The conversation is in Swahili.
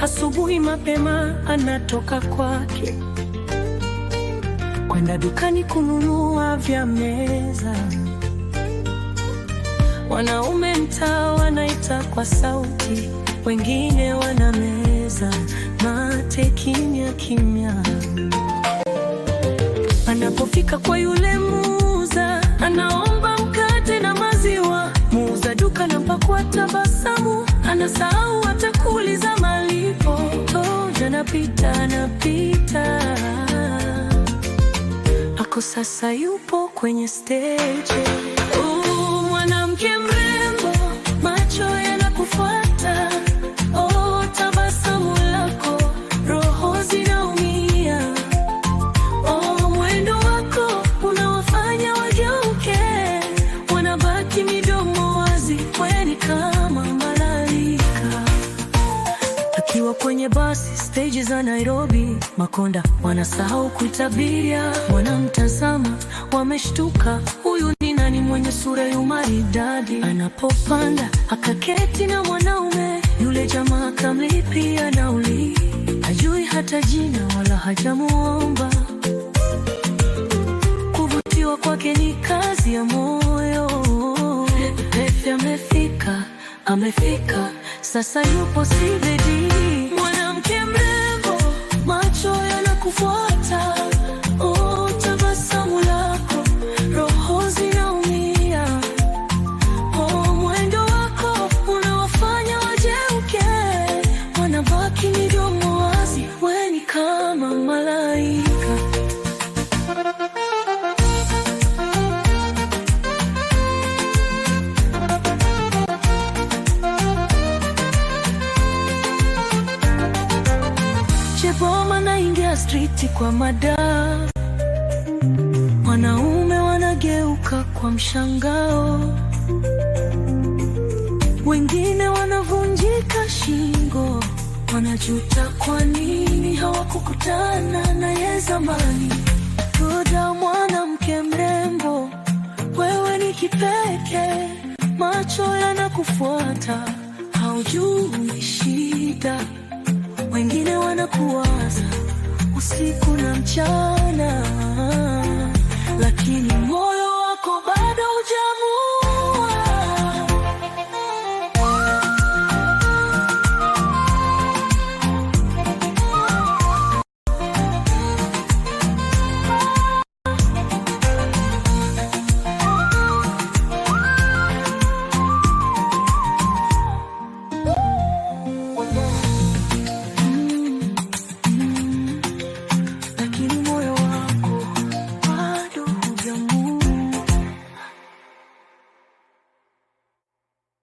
Asubuhi mapema anatoka kwake kwenda dukani kununua vya meza. Wanaume mtaa wanaita kwa sauti, wengine wanameza mate kimya kimya. Anapofika kwa yule muuza, anaomba mkate na maziwa. Muuza duka anapakua tabasamu, anasahau hata kuuliza malipo. Anapita ako sasa yupo kwenye stage. Mwanamke mrembo, macho yanakufuata. Tabasamu lako, roho zinaumia. Mwendo wako unawafanya wageuke, wanabaki midomo wazi, kweni kama malaika. Akiwa kwenye basi stage za Nairobi, makonda wanasahau kuitabiria. Wanamtazama wameshtuka, huyu ni nani mwenye sura ya maridadi? Anapopanda akaketi na mwanaume, yule jamaa akamlipia nauli. Hajui hata jina wala hajamuomba. Kuvutiwa kwake ni kazi ya moyo. Amefika sasa, yupo CBD. Mwanamke mrembo, macho yanakufuata. Tabasamu lako, roho zinaumia. Mwendo wako unawafanya wageuke, wanabaki midomo wazi, weni kama malaika. Cheboma naingia streeti kwa mada, wanaume wanageuka kwa mshangao, wengine wanavunjika shingo, wanajuta kwa nini hawakukutana naye zamani. Toda mwanamke mrembo, wewe ni kipekee, macho yanakufuata, haujui shida. Wengine wanakuwaza usiku na mchana, lakini